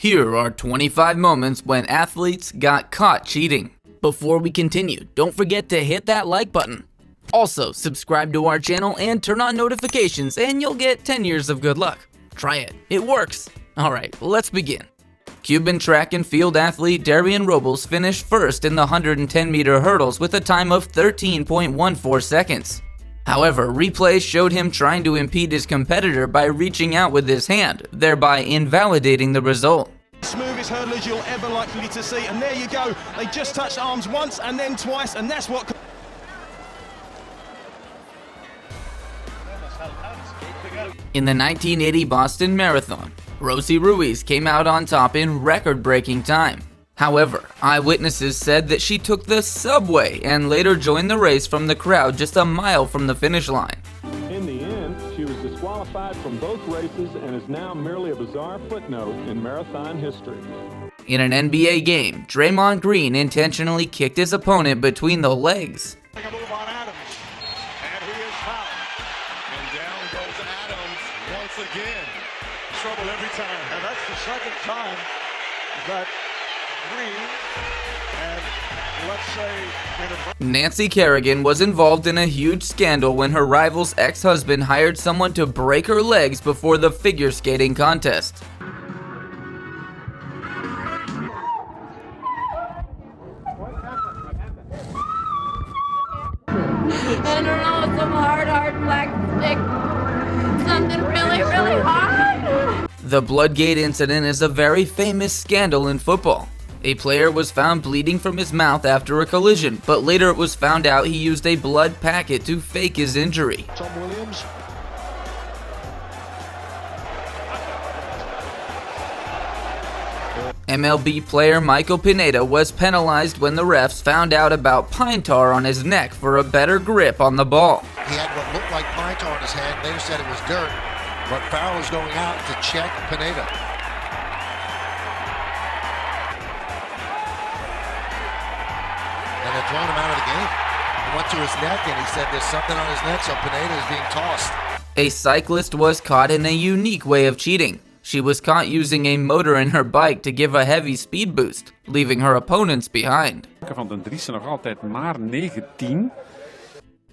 Here are 25 moments when athletes got caught cheating. Before we continue, don't forget to hit that like button. Also, subscribe to our channel and turn on notifications and you'll get 10 years of good luck. Try it, it works. Alright, let's begin. Cuban track and field athlete Darian Robles finished first in the 110-meter hurdles with a time of 13.14 seconds. However, replays showed him trying to impede his competitor by reaching out with his hand, thereby invalidating the result. Smoothest hurdlers you'll ever likely to see, and there you go. They just touched arms once and then twice, and that's what... In the 1980 Boston Marathon, Rosie Ruiz came out on top in record-breaking time. However, eyewitnesses said that she took the subway and later joined the race from the crowd just a mile from the finish line. In the end, she was disqualified from both races and is now merely a bizarre footnote in marathon history. In an NBA game, Draymond Green intentionally kicked his opponent between the legs. A move on Adams, and he is fouled. And down goes Adams once again. Trouble every time. And that's the second time that Green and, let's say, Nancy Kerrigan was involved in a huge scandal when her rival's ex-husband hired someone to break her legs before the figure skating contest. I don't know, some hard black stick. Something really hard. The Bloodgate incident is a very famous scandal in football. A player was found bleeding from his mouth after a collision, but later it was found out he used a blood packet to fake his injury. Tom Williams. MLB player Michael Pineda was penalized when the refs found out about pine tar on his neck for a better grip on the ball. He had what looked like pine tar in his hand. Later said it was dirt, but Farrell was going out to check Pineda. And they're throwing him out of the game. He went to his neck and he said there's something on his neck, so Pineda is being tossed. A cyclist was caught in a unique way of cheating. She was caught using a motor in her bike to give a heavy speed boost, leaving her opponents behind. Van den Driessen nog altijd maar 19.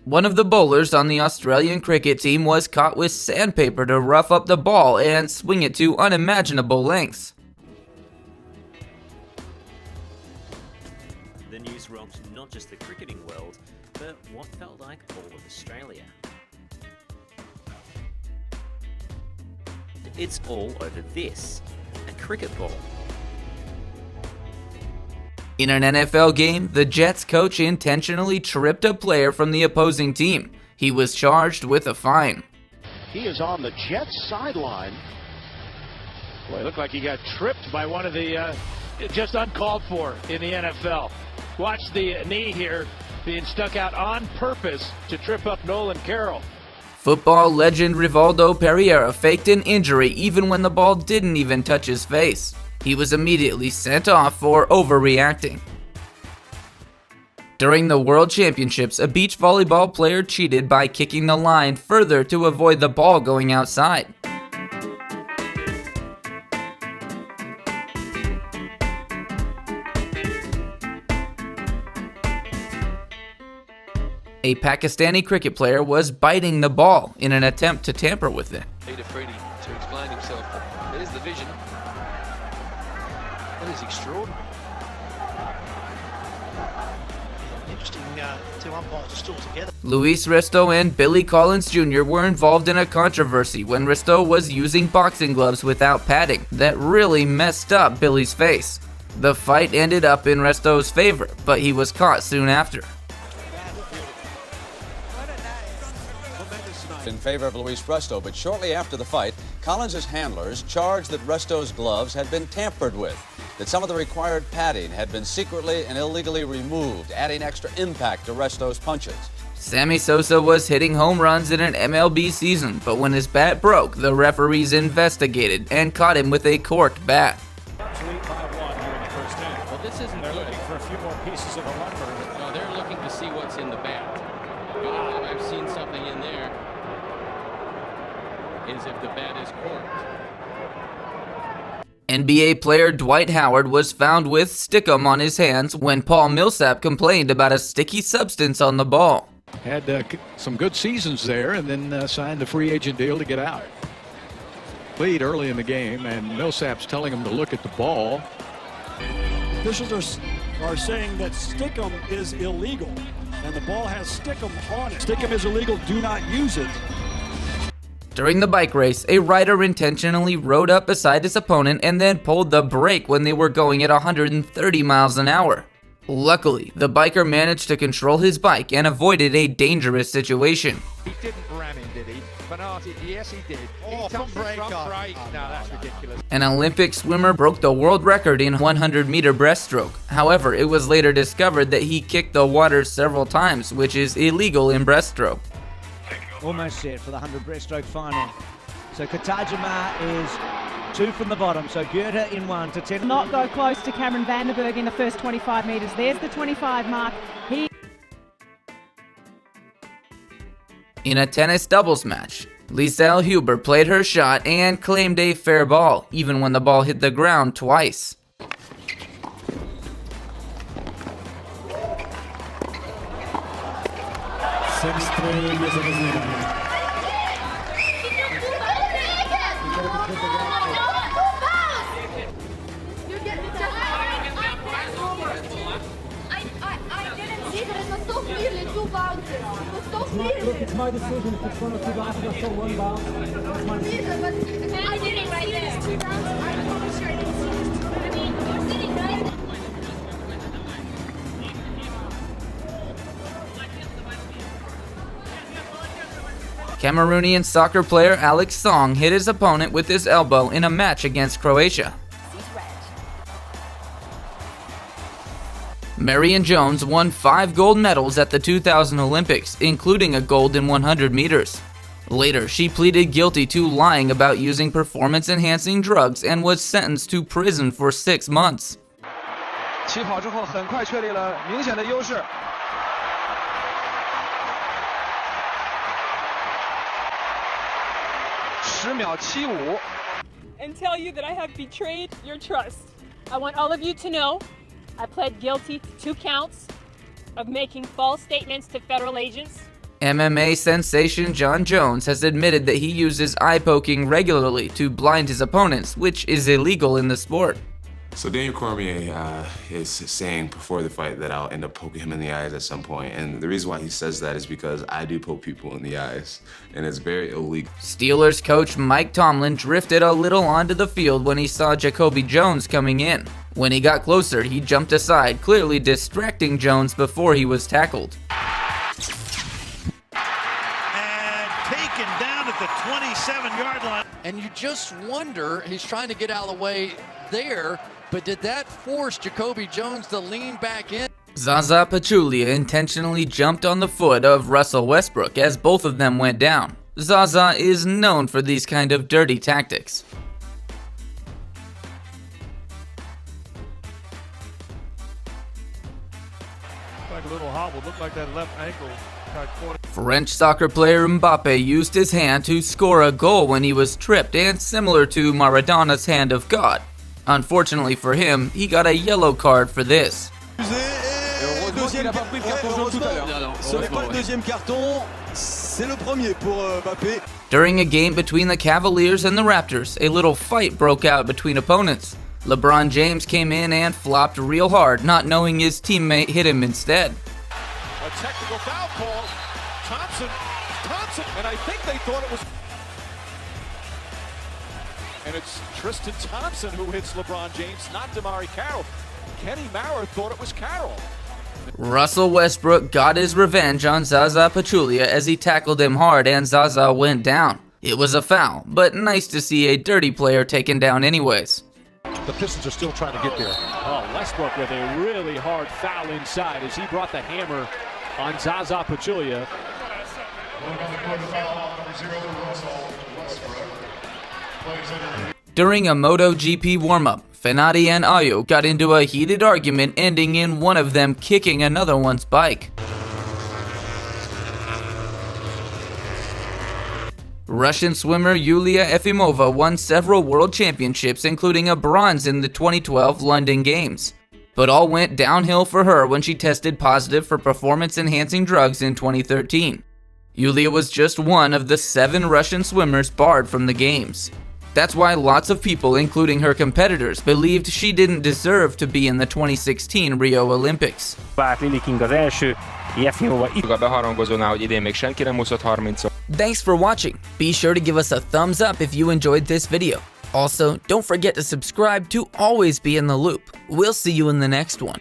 One of the bowlers on the Australian cricket team was caught with sandpaper to rough up the ball and swing it to unimaginable lengths. The news rocked not just the cricketing world, but what felt like all of Australia. It's all over this, a cricket ball. In an NFL game, the Jets coach intentionally tripped a player from the opposing team. He was charged with a fine. He is on the Jets sideline. Boy, it looked like he got tripped by one of the, just uncalled for in the NFL. Watch the knee here being stuck out on purpose to trip up Nolan Carroll. Football legend Rivaldo Pereira faked an injury even when the ball didn't even touch his face. He was immediately sent off for overreacting. During the World Championships, a beach volleyball player cheated by kicking the line further to avoid the ball going outside. A Pakistani cricket player was biting the ball in an attempt to tamper with it. To explain himself. There's the vision. That is extraordinary. Interesting two umpires are still together. Luis Risto and Billy Collins Jr. were involved in a controversy when Risto was using boxing gloves without padding that really messed up Billy's face. The fight ended up in Risto's favor, but he was caught soon after. In favor of Luis Resto, but shortly after the fight, Collins' handlers charged that Resto's gloves had been tampered with, that some of the required padding had been secretly and illegally removed, adding extra impact to Resto's punches. Sammy Sosa was hitting home runs in an MLB season, but when his bat broke, the referees investigated and caught him with a corked bat. Lead by 1 here in the first inning. Well, this isn't They're good. looking for a few more pieces of the lumber. No, they're looking to see what's in the bat. I've seen something in there. Is if the bat is corked. NBA player Dwight Howard was found with stickum on his hands when Paul Millsap complained about a sticky substance on the ball. Had some good seasons there and then signed the free agent deal to get out. Played early in the game, and Millsap's telling him to look at the ball. Officials are saying that stickum is illegal, and the ball has stickum on it. Stickum is illegal. Do not use it. During the bike race, a rider intentionally rode up beside his opponent and then pulled the brake when they were going at 130 miles an hour. Luckily, the biker managed to control his bike and avoided a dangerous situation. He didn't ram him, did he? Bernardi, yes, he did. Oh, from brake off. No, that's ridiculous. An Olympic swimmer broke the world record in 100-meter breaststroke. However, it was later discovered that he kicked the water several times, which is illegal in breaststroke. Almost set for the 100 breaststroke final. So Katajima is 2 from the bottom. So Goethe in 1 to 10. Not go close to Cameron Vandenberg in the first 25 metres. There's the 25 mark. In a tennis doubles match, Lisel Huber played her shot and claimed a fair ball, even when the ball hit the ground twice. Look, it's my decision. If it's one or two bounces, I'll show one bounce. It's my decision. I did it right there. I'm sure I didn't see this. I mean, you're sitting right. Cameroonian soccer player Alex Song hit his opponent with his elbow in a match against Croatia. Marion Jones won 5 gold medals at the 2000 Olympics, including a gold in 100 meters. Later, she pleaded guilty to lying about using performance-enhancing drugs and was sentenced to prison for 6 months. 起跑之后很快确立了明显的优势。10秒75 And tell you that I have betrayed your trust. I want all of you to know I pled guilty to 2 counts of making false statements to federal agents. MMA sensation John Jones has admitted that he uses eye poking regularly to blind his opponents, which is illegal in the sport. So Daniel Cormier is saying before the fight that I'll end up poking him in the eyes at some point, and the reason why he says that is because I do poke people in the eyes, and it's very illegal. Steelers coach Mike Tomlin drifted a little onto the field when he saw Jacoby Jones coming in. When he got closer, he jumped aside, clearly distracting Jones before he was tackled. And taken down at the 27-yard line. And you just wonder, he's trying to get out of the way there, but did that force Jacoby Jones to lean back in? Zaza Pachulia intentionally jumped on the foot of Russell Westbrook as both of them went down. Zaza is known for these kind of dirty tactics. Like a little hobble, looked like that left ankle got caught. French soccer player Mbappe used his hand to score a goal when he was tripped, and similar to Maradona's hand of God. Unfortunately for him, he got a yellow card for this. During a game between the Cavaliers and the Raptors, a little fight broke out between opponents. LeBron James came in and flopped real hard, not knowing his teammate hit him instead. A technical foul call. Thompson, and I think they thought it was. And it's Tristan Thompson who hits LeBron James, not Damari Carroll. Kenny Maurer thought it was Carroll. Russell Westbrook got his revenge on Zaza Pachulia as he tackled him hard and Zaza went down. It was a foul, but nice to see a dirty player taken down anyways. The Pistons are still trying to get there. Oh, Westbrook with a really hard foul inside as he brought the hammer on Zaza Pachulia. During a MotoGP warm-up, Fenati and Ayo got into a heated argument, ending in one of them kicking another one's bike. Russian swimmer Yulia Efimova won several world championships, including a bronze in the 2012 London Games. But all went downhill for her when she tested positive for performance-enhancing drugs in 2013. Yulia was just one of the 7 Russian swimmers barred from the Games. That's why lots of people, including her competitors, believed she didn't deserve to be in the 2016 Rio Olympics. Thanks for watching. Be sure to give us a thumbs up if you enjoyed this video. Also, don't forget to subscribe to always be in the loop. We'll see you in the next one.